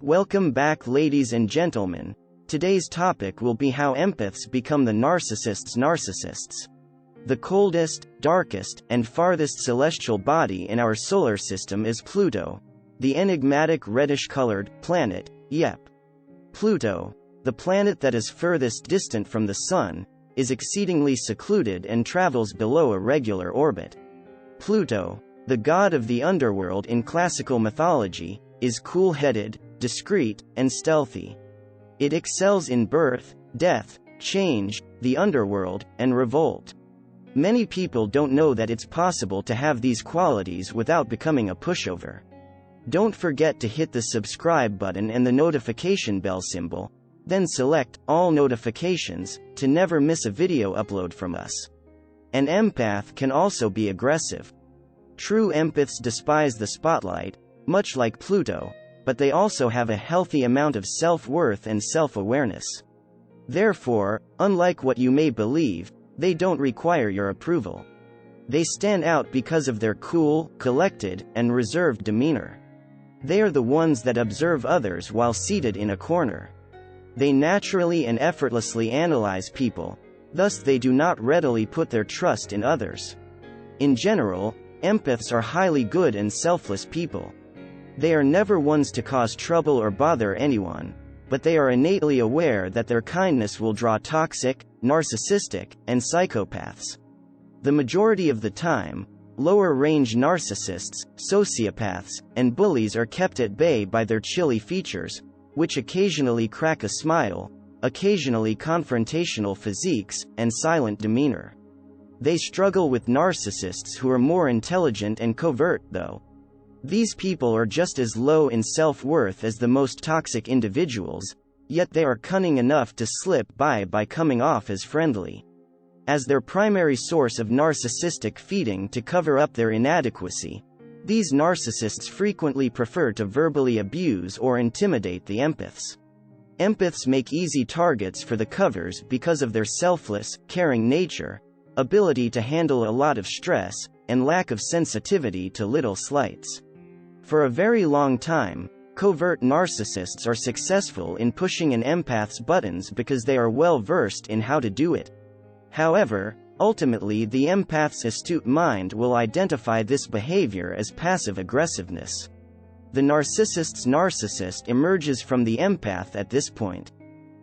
Welcome back, ladies and gentlemen. Today's topic will be how empaths become the narcissists narcissists. The coldest, darkest, and farthest celestial body in our solar system is Pluto, the enigmatic reddish-colored planet. Yep. Pluto, the planet that is furthest distant from the Sun, is exceedingly secluded and travels below a regular orbit. Pluto, the god of the underworld in classical mythology, is cool-headed, discreet, and stealthy. It excels in birth, death, change, the underworld, and revolt. Many people don't know that it's possible to have these qualities without becoming a pushover. Don't forget to hit the subscribe button and the notification bell symbol, then select all notifications to never miss a video upload from us. An empath can also be aggressive. True empaths despise the spotlight, much like Pluto, but they also have a healthy amount of self-worth and self-awareness. Therefore, unlike what you may believe, they don't require your approval. They stand out because of their cool, collected, and reserved demeanor. They are the ones that observe others while seated in a corner. They naturally and effortlessly analyze people, thus they do not readily put their trust in others. In general, empaths are highly good and selfless people. They are never ones to cause trouble or bother anyone, but they are innately aware that their kindness will draw toxic, narcissistic, and psychopaths. The majority of the time, lower-range narcissists, sociopaths, and bullies are kept at bay by their chilly features, which occasionally crack a smile, occasionally confrontational physiques, and silent demeanor. They struggle with narcissists who are more intelligent and covert, though. These people are just as low in self-worth as the most toxic individuals, yet they are cunning enough to slip by coming off as friendly. As their primary source of narcissistic feeding to cover up their inadequacy, these narcissists frequently prefer to verbally abuse or intimidate the empaths. Empaths make easy targets for the covers because of their selfless, caring nature, ability to handle a lot of stress, and lack of sensitivity to little slights. For a very long time, covert narcissists are successful in pushing an empath's buttons because they are well versed in how to do it. However, ultimately the empath's astute mind will identify this behavior as passive aggressiveness. The narcissist's narcissist emerges from the empath at this point.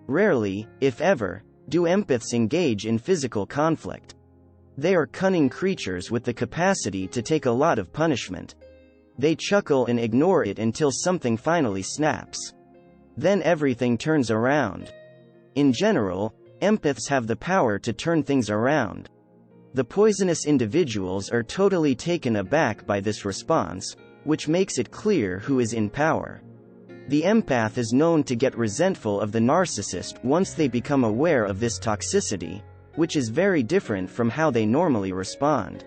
Rarely, if ever, do empaths engage in physical conflict. They are cunning creatures with the capacity to take a lot of punishment. They chuckle and ignore it until something finally snaps. Then everything turns around. In general, empaths have the power to turn things around. The poisonous individuals are totally taken aback by this response, which makes it clear who is in power. The empath is known to get resentful of the narcissist once they become aware of this toxicity, which is very different from how they normally respond.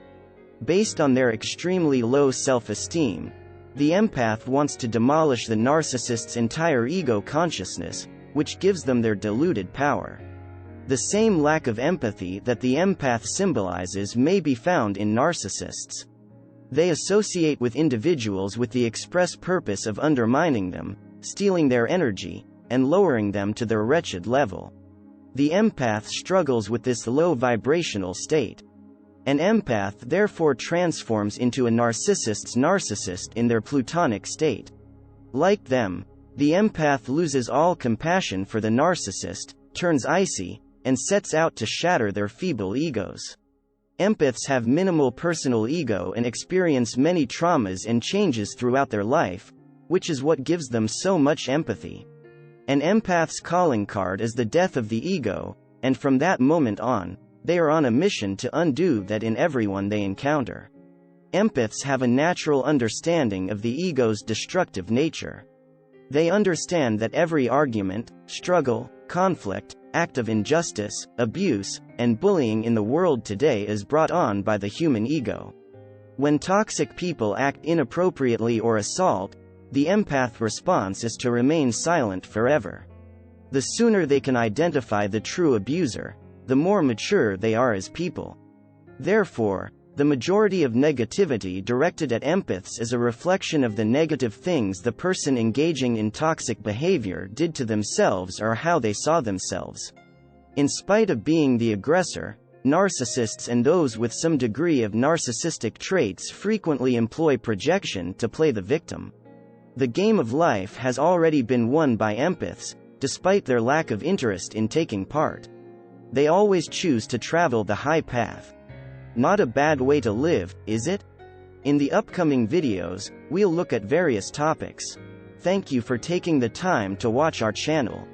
Based on their extremely low self-esteem, the empath wants to demolish the narcissist's entire ego consciousness, which gives them their diluted power. The same lack of empathy that the empath symbolizes may be found in narcissists. They associate with individuals with the express purpose of undermining them, stealing their energy, and lowering them to their wretched level. The empath struggles with this low vibrational state. An empath therefore transforms into a narcissist's narcissist in their plutonic state. Like them, the empath loses all compassion for the narcissist, turns icy, and sets out to shatter their feeble egos. Empaths have minimal personal ego and experience many traumas and changes throughout their life, which is what gives them so much empathy. An empath's calling card is the death of the ego, and from that moment on, they are on a mission to undo that in everyone they encounter. Empaths have a natural understanding of the ego's destructive nature. They understand that every argument, struggle, conflict, act of injustice, abuse, and bullying in the world today is brought on by the human ego. When toxic people act inappropriately or assault, the empath response is to remain silent forever. The sooner they can identify the true abuser, the more mature they are as people. Therefore, The majority of negativity directed at empaths is a reflection of the negative things the person engaging in toxic behavior did to themselves or how they saw themselves. In spite of being the aggressor, narcissists and those with some degree of narcissistic traits frequently employ projection to play the victim. The game of life has already been won by empaths, despite their lack of interest in taking part. They always choose to travel the high path. Not a bad way to live, is it? In the upcoming videos, we'll look at various topics. Thank you for taking the time to watch our channel.